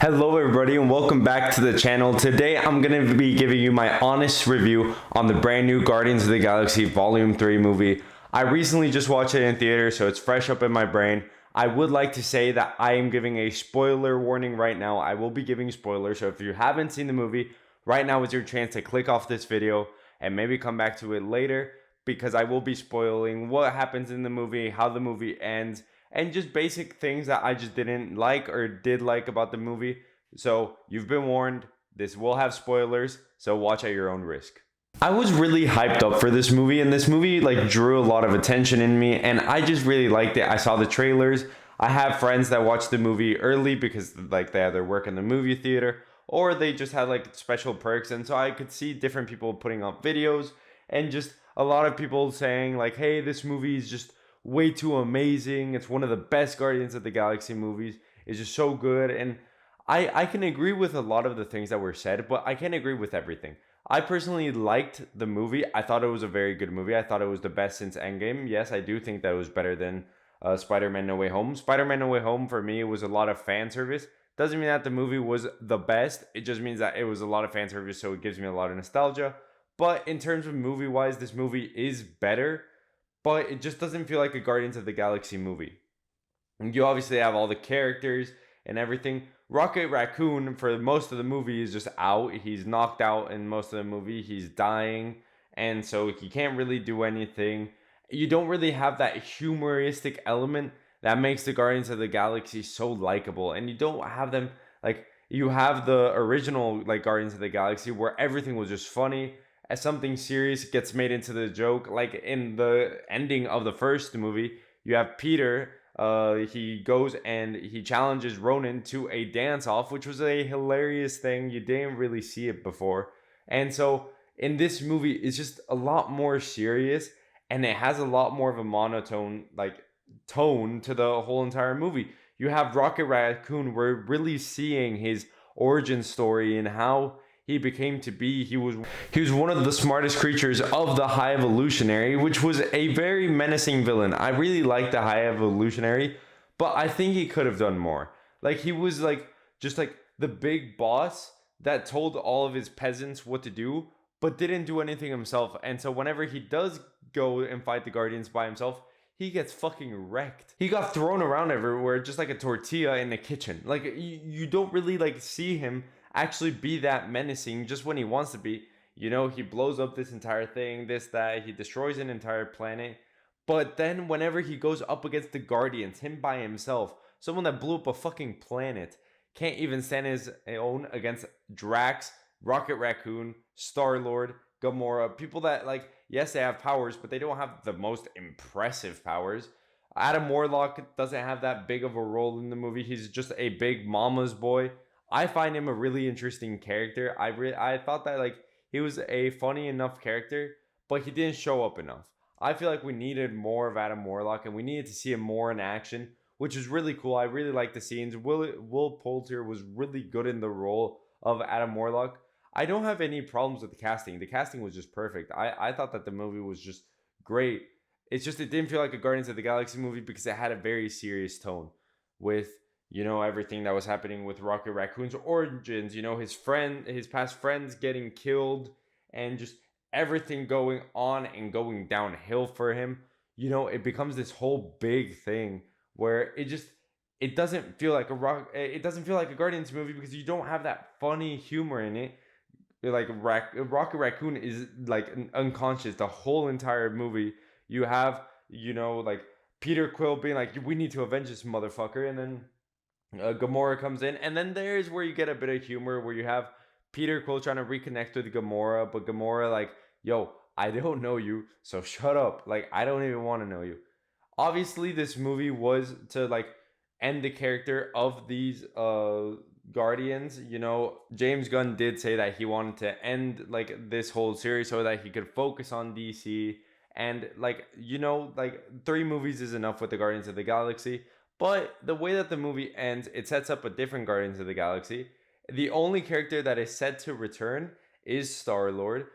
Hello everybody and welcome back to the channel. Today I'm going to be giving you my honest review on the brand new Guardians of the Galaxy Volume 3 movie. I recently just watched it in theater, so it's fresh up in my brain. I would like to say that I am giving a spoiler warning right now. I will be giving spoilers, so if you haven't seen the movie, right now is your chance to click off this video and maybe come back to it later, because I will be spoiling what happens in the movie, how the movie ends, and just basic things that I just didn't like or did like about the movie. So you've been warned, this will have spoilers, so watch at your own risk. I was really hyped up for this movie, and this movie like drew a lot of attention in me, and I just really liked it. I saw the trailers. I have friends that watched the movie early because like they either work in the movie theater or they just had like special perks, and so I could see different people putting up videos and just a lot of people saying like, hey, this movie is just way too amazing. It's one of the best Guardians of the Galaxy movies. It's just so good. And I can agree with a lot of the things that were said, but I can't agree with everything. I personally liked the movie. I thought it was a very good movie. I thought it was the best since Endgame. Yes, I do think that it was better than Spider-Man No Way Home. Spider-Man No Way Home for me was a lot of fan service. Doesn't mean that the movie was the best. It just means that it was a lot of fan service, so it gives me a lot of nostalgia. But in terms of movie-wise, this movie is better, but it just doesn't feel like a Guardians of the Galaxy movie. You obviously have all the characters and everything. Rocket Raccoon for most of the movie is just out. He's knocked out in most of the movie. He's dying, and so he can't really do anything. You don't really have that humoristic element that makes the Guardians of the Galaxy so likable, and you don't have them like you have the original like Guardians of the Galaxy where everything was just funny as something serious gets made into the joke. Like in the ending of the first movie, you have Peter. He goes and he challenges Ronan to a dance off, which was a hilarious thing. You didn't really see it before. And so in this movie, it's just a lot more serious and it has a lot more of a monotone, like tone to the whole entire movie. You have Rocket Raccoon, we're really seeing his origin story and how he became to be. He was one of the smartest creatures of the High Evolutionary, which was a very menacing villain. I really like the High Evolutionary, but I think he could have done more. Like he was like just like the big boss that told all of his peasants what to do, but didn't do anything himself. And so whenever he does go and fight the Guardians by himself, he gets fucking wrecked. He got thrown around everywhere just like a tortilla in the kitchen. Like you don't really like see him actually be that menacing just when he wants to be. You know, he blows up this entire thing, this, that, he destroys an entire planet. But then whenever he goes up against the Guardians, him by himself, someone that blew up a fucking planet, can't even stand his own against Drax, Rocket Raccoon, Star-Lord, Gamora, people that like, yes, they have powers, but they don't have the most impressive powers. Adam Warlock doesn't have that big of a role in the movie. He's just a big mama's boy. I find him a really interesting character. I thought that like he was a funny enough character, but he didn't show up enough. I feel like we needed more of Adam Warlock, and we needed to see him more in action, which was really cool. I really liked the scenes. Will Poulter was really good in the role of Adam Warlock. I don't have any problems with the casting. The casting was just perfect. I thought that the movie was just great. It's just it didn't feel like a Guardians of the Galaxy movie because it had a very serious tone with, you know, everything that was happening with Rocket Raccoon's origins, you know, his past friends getting killed, and just everything going on and going downhill for him. You know, it becomes this whole big thing where it doesn't feel like it doesn't feel like a Guardians movie because you don't have that funny humor in it. Like Rocket Raccoon is like unconscious the whole entire movie. You have, you know, like Peter Quill being like, we need to avenge this motherfucker, and then Gamora comes in, and then there's where you get a bit of humor where you have Peter Quill trying to reconnect with Gamora, but Gamora like, yo, I don't know you, so shut up. Like, I don't even want to know you. Obviously, this movie was to like end the character of these Guardians. You know, James Gunn did say that he wanted to end like this whole series so that he could focus on DC. And like, you know, like 3 movies is enough with the Guardians of the Galaxy. But the way that the movie ends, it sets up a different Guardians of the Galaxy. The only character that is set to return is Star-Lord.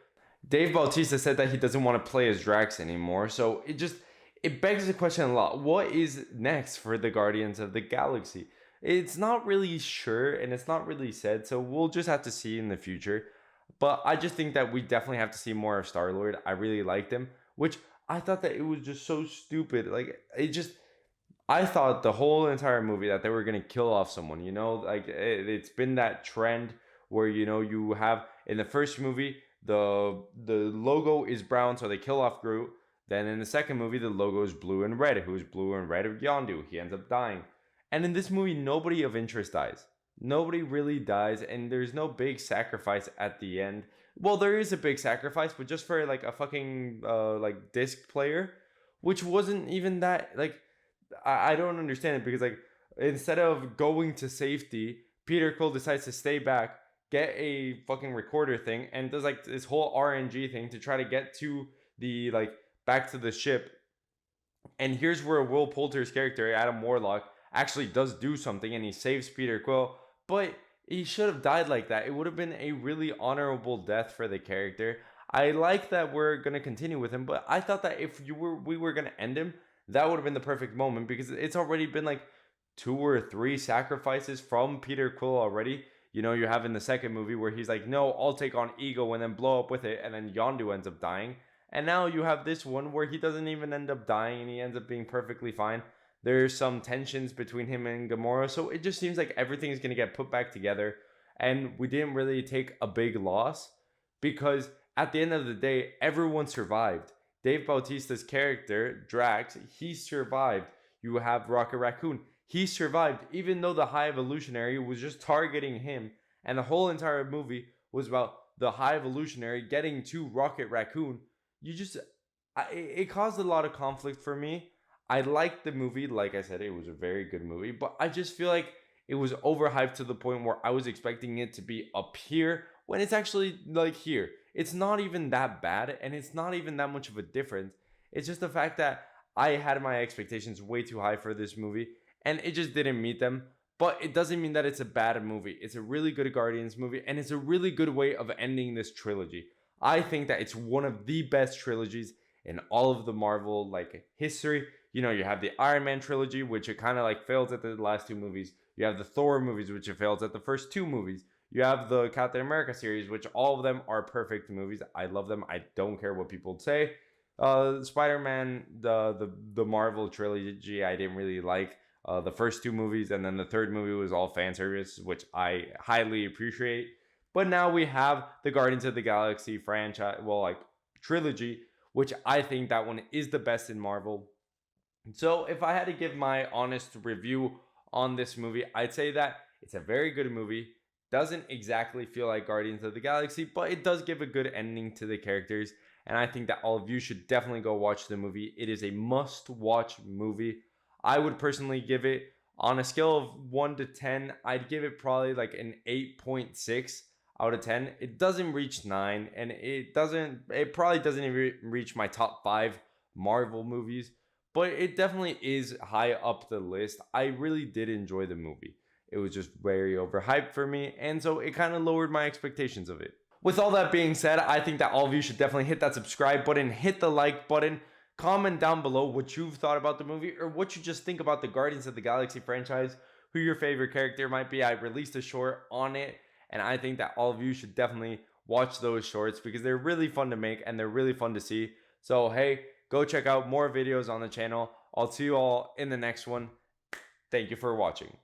Dave Bautista said that he doesn't want to play as Drax anymore. So it begs the question a lot. What is next for the Guardians of the Galaxy? It's not really sure and it's not really said, so we'll just have to see in the future. But I just think that we definitely have to see more of Star Lord. I really liked him, which I thought that it was just so stupid. Like it just, I thought the whole entire movie that they were gonna kill off someone. Like it's been that trend where you have in the first movie the logo is brown, so they kill off Groot. Then in the second movie, the logo is blue and red. Who's blue and red of Yondu? He ends up dying. And in this movie, nobody of interest dies. Nobody really dies, and there's no big sacrifice at the end. Well, there is a big sacrifice, but just for like a fucking like disc player, which wasn't even that like I don't understand it because like instead of going to safety, Peter Quill decides to stay back, get a fucking recorder thing, and does like this whole RNG thing to try to get to the like back to the ship. And here's where Will Poulter's character, Adam Warlock, actually does do something and he saves Peter Quill, but he should have died like that. It would have been a really honorable death for the character. I like that we're gonna continue with him, but I thought that if we were gonna end him, that would have been the perfect moment because it's already been like 2 or 3 sacrifices from Peter Quill already. You have in the second movie where he's like, no, I'll take on Ego and then blow up with it, and then Yondu ends up dying. And now you have this one where he doesn't even end up dying and he ends up being perfectly fine. There's some tensions between him and Gamora, so it just seems like everything is going to get put back together. And we didn't really take a big loss because at the end of the day, everyone survived. Dave Bautista's character, Drax, he survived. You have Rocket Raccoon. He survived, even though the High Evolutionary was just targeting him. And the whole entire movie was about the High Evolutionary getting to Rocket Raccoon. It caused a lot of conflict for me. I liked the movie. Like I said, it was a very good movie. But I just feel like it was overhyped to the point where I was expecting it to be up here when it's actually like here. It's not even that bad, and it's not even that much of a difference. It's just the fact that I had my expectations way too high for this movie, and it just didn't meet them. But it doesn't mean that it's a bad movie. It's a really good Guardians movie, and it's a really good way of ending this trilogy. I think that it's one of the best trilogies in all of the Marvel like history. You have the Iron Man trilogy, which it kind of like fails at the last 2 movies. You have the Thor movies, which it fails at the first 2 movies. You have the Captain America series, which all of them are perfect movies. I love them. I don't care what people say. Spider-Man, the Marvel trilogy, I didn't really like. The first 2 movies, and then the third movie was all fan service, which I highly appreciate. But now we have the Guardians of the Galaxy franchise, well, like trilogy, which I think that one is the best in Marvel. So if I had to give my honest review on this movie, I'd say that it's a very good movie. Doesn't exactly feel like Guardians of the Galaxy, but it does give a good ending to the characters. And I think that all of you should definitely go watch the movie. It is a must-watch movie. I would personally give it, on a scale of 1 to 10, I'd give it probably like an 8.6 out of 10. It doesn't reach 9, and it probably doesn't even reach my top 5 Marvel movies, but it definitely is high up the list. I really did enjoy the movie. It was just very overhyped for me, and so it kind of lowered my expectations of it. With all that being said, I think that all of you should definitely hit that subscribe button, hit the like button, comment down below what you've thought about the movie or what you just think about the Guardians of the Galaxy franchise, who your favorite character might be. I released a short on it, and I think that all of you should definitely watch those shorts because they're really fun to make and they're really fun to see. So hey, go check out more videos on the channel. I'll see you all in the next one. Thank you for watching.